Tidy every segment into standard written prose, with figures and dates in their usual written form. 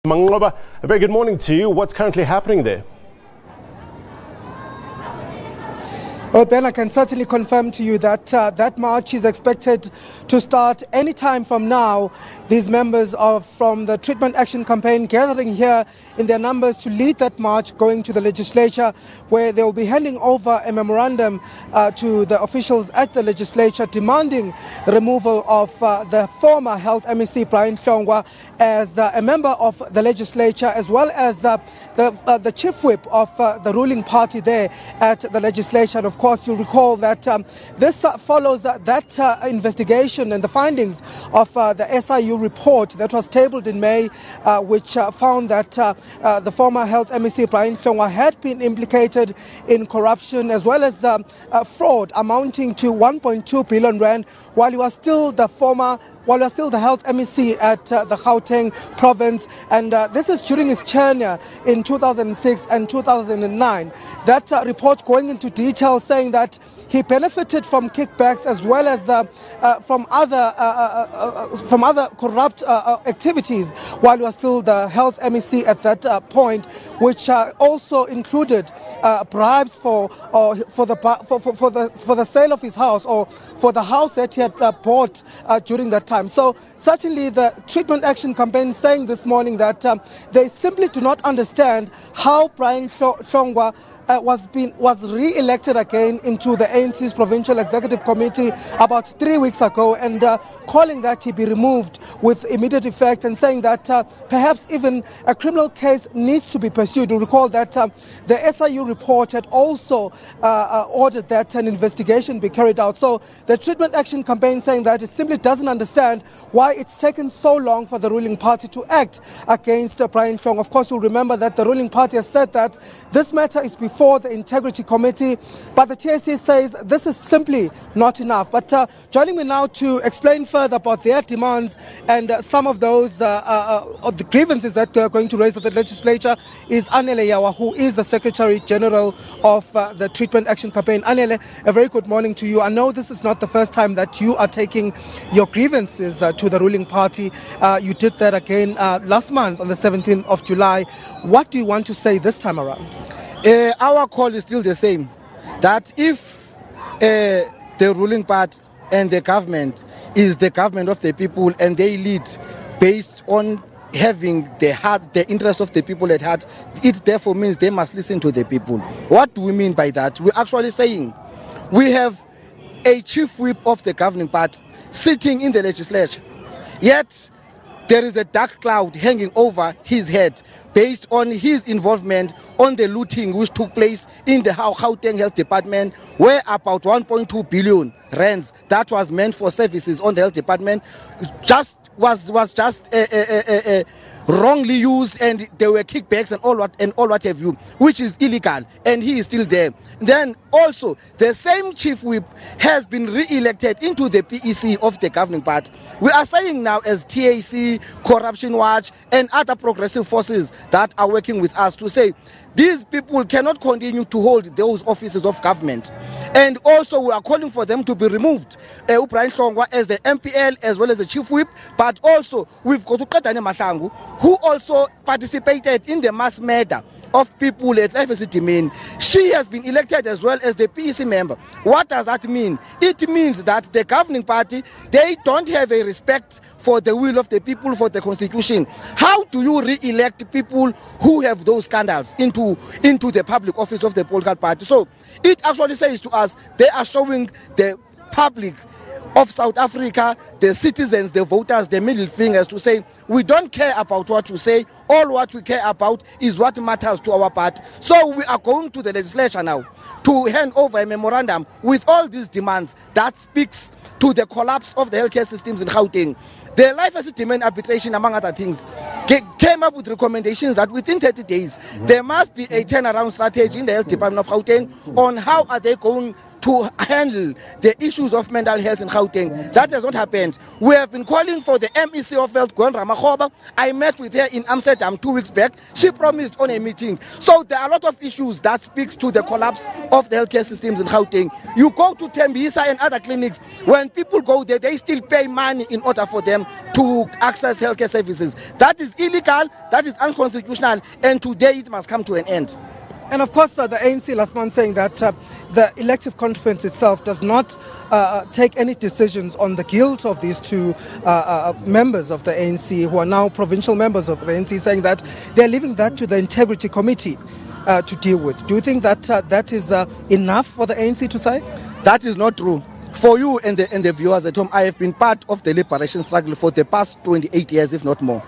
Manqoba, a very good morning to you. What's currently happening there? Well, Ben, I can certainly confirm to you that that march is expected to start any time from now. These members from the Treatment Action Campaign gathering here in their numbers to lead that march going to the legislature, where they will be handing over a memorandum to the officials at the legislature demanding the removal of the former Health MEC Brian Hlongwa as a member of the legislature, as well as the chief whip of the ruling party there at the legislature. And of course, you'll recall that this follows that investigation and the findings of the SIU report that was tabled in May, which found that the former Health MEC Brian Hlongwa had been implicated in corruption as well as fraud amounting to 1.2 billion rand while he was still the Health MEC at the Gauteng province, and this is during his tenure in 2006 and 2009. That report going into detail saying that he benefited from kickbacks as well as from other corrupt activities while he was still the Health MEC at that point, which also included bribes for the sale of his house or for the house that he had bought during that time. So certainly the Treatment Action Campaign saying this morning that they simply do not understand how Brian Hlongwa was re-elected again into the ANC's Provincial Executive Committee about 3 weeks ago, and calling that he be removed with immediate effect, and saying that perhaps even a criminal case needs to be pursued. You'll recall that the SIU report had also ordered that an investigation be carried out. So the Treatment Action Campaign saying that it simply doesn't understand why it's taken so long for the ruling party to act against Brian Hlongwa. Of course, you'll remember that the ruling party has said that this matter is before the Integrity Committee, but the TAC says this is simply not enough. But joining me now to explain further about their demands and some of those of the grievances that they're going to raise at the legislature is Anele Yawa, who is the Secretary General of the Treatment Action Campaign. Anele, a very good morning to you. I know this is not the first time that you are taking your grievances to the ruling party. You did that again last month on the 17th of July. What do you want to say this time around? Our call is still the same, that if the ruling party and the government is the government of the people and they lead based on having the interest of the people at heart, it therefore means they must listen to the people. What do we mean by that? We're actually saying we have a chief whip of the governing party sitting in the legislature, yet there is a dark cloud hanging over his head based on his involvement on the looting which took place in the Gauteng Health Department, where about 1.2 billion rands that was meant for services on the health department was just wrongly used, and there were kickbacks and all what have you, which is illegal, and he is still there. Then also the same chief whip has been re-elected into the PEC of the governing party. We are saying now, as TAC, Corruption Watch and other progressive forces that are working with us, to say these people cannot continue to hold those offices of government. And also we are calling for them to be removed, Brian Hlongwa as the MPL as well as the chief whip, but also we've got Gauteng Mahlangu, who also participated in the mass murder of people at FSC. She has been elected as well as the PEC member. What does that mean? It means that the governing party, they don't have a respect for the will of the people, for the constitution. How do you re-elect people who have those scandals into the public office of the political party? So it actually says to us, they are showing the public of South Africa, the citizens, the voters, the middle fingers, to say we don't care about what you say. All what we care about is what matters to our party. So we are going to the legislature now to hand over a memorandum with all these demands that speaks to the collapse of the healthcare systems in Gauteng. The Life Assessment Arbitration, among other things, came up with recommendations that within 30 days, there must be a turnaround strategy in the Health Department of Gauteng on how are they going to handle the issues of mental health in Gauteng. That has not happened. We have been calling for the MEC of Health, Gauteng Legislature. I met with her in Amsterdam 2 weeks back. She promised on a meeting. So there are a lot of issues that speaks to the collapse of the healthcare systems in Gauteng. You go to Tembisa and other clinics, when people go there, they still pay money in order for them to access healthcare services. That is illegal, that is unconstitutional, and today it must come to an end. And of course, the ANC last month saying that the elective conference itself does not take any decisions on the guilt of these two members of the ANC who are now provincial members of the ANC, saying that they're leaving that to the Integrity Committee to deal with. Do you think that that is enough for the ANC to say? That is not true. For you and the viewers at home, I have been part of the liberation struggle for the past 28 years, if not more.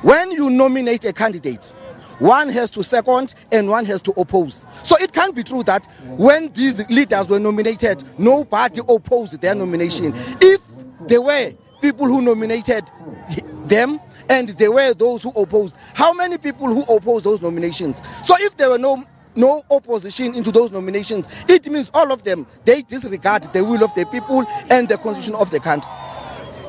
When you nominate a candidate, one has to second and one has to oppose. So it can't be true that when these leaders were nominated, nobody opposed their nomination. If there were people who nominated them and there were those who opposed, how many people who opposed those nominations? So if there were no opposition into those nominations, it means all of them, they disregard the will of the people and the constitution of the country.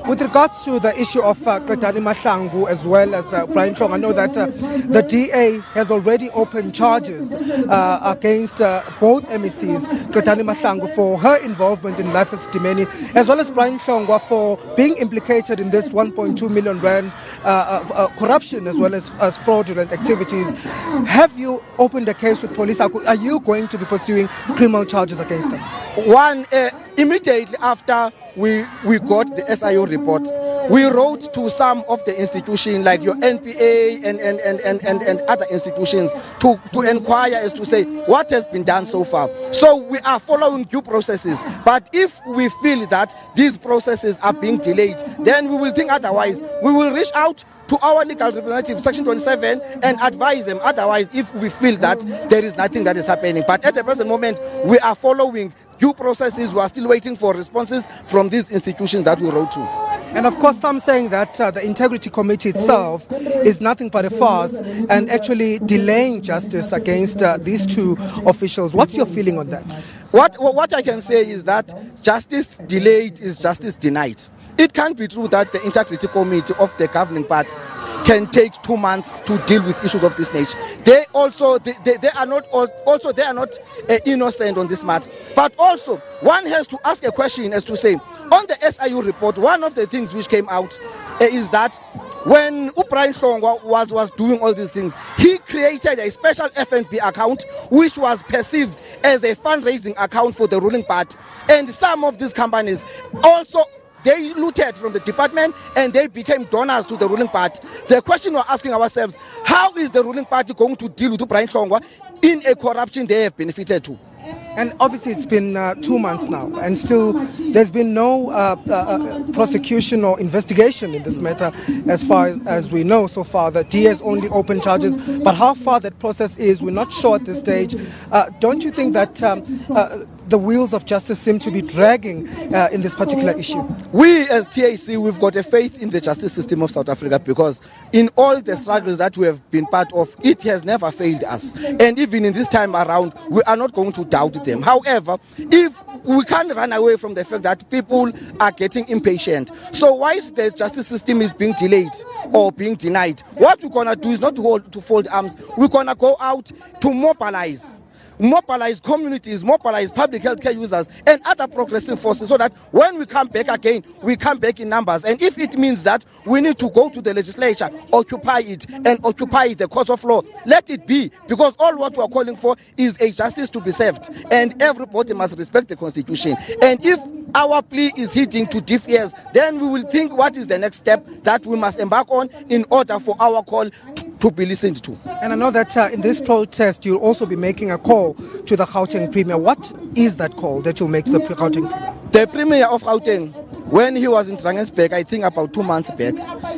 With regards to the issue of Gauteng Mahlangu as well as Brian Hlongwa, I know that the DA has already opened charges against both MECs, Gauteng Mahlangu for her involvement in Life as Dimeni, as well as Brian Hlongwa for being implicated in this 1.2 million rand corruption as well as fraudulent activities. Have you opened a case with police? Are you going to be pursuing criminal charges against them? Immediately after we got the SIO report, we wrote to some of the institutions like your NPA and other institutions to inquire as to say what has been done so far. So we are following due processes, but if we feel that these processes are being delayed, then we will think otherwise. We will reach out to our legal representative, Section 27, and advise them otherwise if we feel that there is nothing that is happening. But at the present moment, we are following due processes. We are still waiting for responses from these institutions that we wrote to. And of course, some saying that the Integrity Committee itself is nothing but a farce and actually delaying justice against these two officials. What's your feeling on that? What I can say is that justice delayed is justice denied. It can't be true that the Integrity Committee of the governing party can take 2 months to deal with issues of this nature. They are not innocent on this matter. But also, one has to ask a question as to say, on the SIU report, one of the things which came out is that when Brian Hlongwa was doing all these things, he created a special FNB account which was perceived as a fundraising account for the ruling party. And some of these companies also, they looted from the department and they became donors to the ruling party. The question we're asking ourselves, how is the ruling party going to deal with Brian Hlongwa in a corruption they have benefited to? And obviously it's been 2 months now and still there's been no prosecution or investigation in this matter as far as we know so far. The DA has only opened charges, but how far that process is, we're not sure at this stage. Don't you think that the wheels of justice seem to be dragging in this particular issue? We as TAC, we've got a faith in the justice system of South Africa because in all the struggles that we have been part of, it has never failed us. And even in this time around, we are not going to doubt them. However, if we can't run away from the fact that people are getting impatient. So whilst the justice system is being delayed or being denied, what we're going to do is not to fold arms. We're going to go out to mobilize communities, mobilize public healthcare users and other progressive forces so that when we come back again, we come back in numbers. And if it means that we need to go to the legislature, occupy it and occupy the course of law, let it be, because all what we are calling for is a justice to be served and everybody must respect the constitution. And if our plea is hitting to deaf ears, then we will think what is the next step that we must embark on in order for our call to be listened to. And I know that in this protest you'll also be making a call to the Gauteng Premier. What is that call that you'll make to the Gauteng Premier? The Premier of Gauteng when he was in Johannesburg, I think about 2 months back,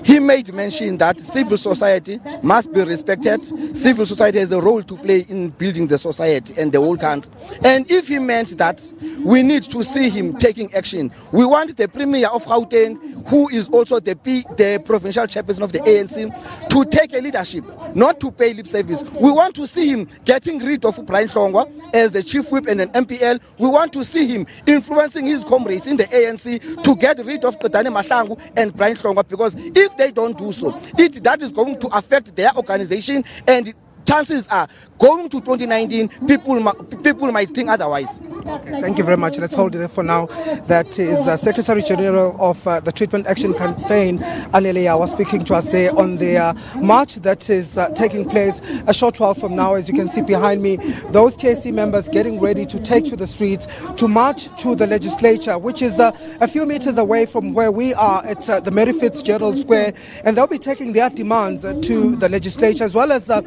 he made mention that civil society must be respected. Civil society has a role to play in building the society and the whole country. And if he meant that we need to see him taking action, we want the Premier of Gauteng, who is also the provincial chairperson of the ANC, to take a leadership, not to pay lip service. We want to see him getting rid of Brian Hlongwa as the chief whip and an MPL. We want to see him influencing his comrades in the ANC to get rid of Gauteng Legislature and Brian Hlongwa, because if they don't do so, that is going to affect their organization, and chances are going to 2019, people might think otherwise. Okay, thank you very much. Let's hold it there for now. That is Secretary General of the Treatment Action Campaign, Aneleya, was speaking to us there on the march that is taking place a short while from now. As you can see behind me, those TAC members getting ready to take to the streets to march to the legislature, which is a few meters away from where we are at the Mary Fitzgerald Square, and they'll be taking their demands to the legislature, as well as the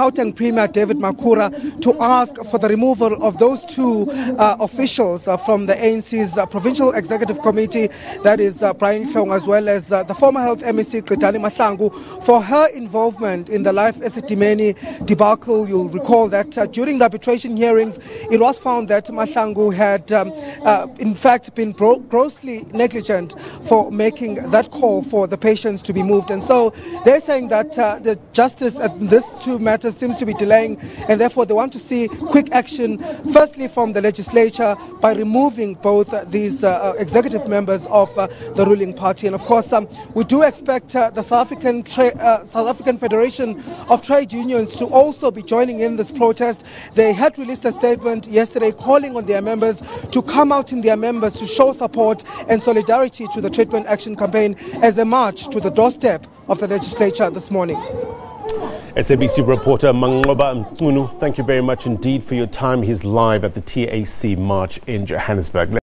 Gauteng Premier David Makhura, to ask for the removal of those two officials from the ANC's Provincial Executive Committee, that is Brian Hlongwa, as well as the former Health MEC Brian Hlongwa, for her involvement in the Life Esidimeni debacle. You'll recall that during the arbitration hearings, it was found that Hlongwa had in fact been grossly negligent for making that call for the patients to be moved. And so they're saying that the justice at these two matters seems to be delaying, and therefore they want to see quick action, firstly from the legislature, by removing both these executive members of the ruling party. And of course, we do expect the South African Federation of Trade Unions to also be joining in this protest. They had released a statement yesterday calling on their members to come out in their members to show support and solidarity to the Treatment Action Campaign as they march to the doorstep of the legislature this morning. SABC reporter Manqoba Mchunu, thank you very much indeed for your time. He's live at the TAC march in Johannesburg.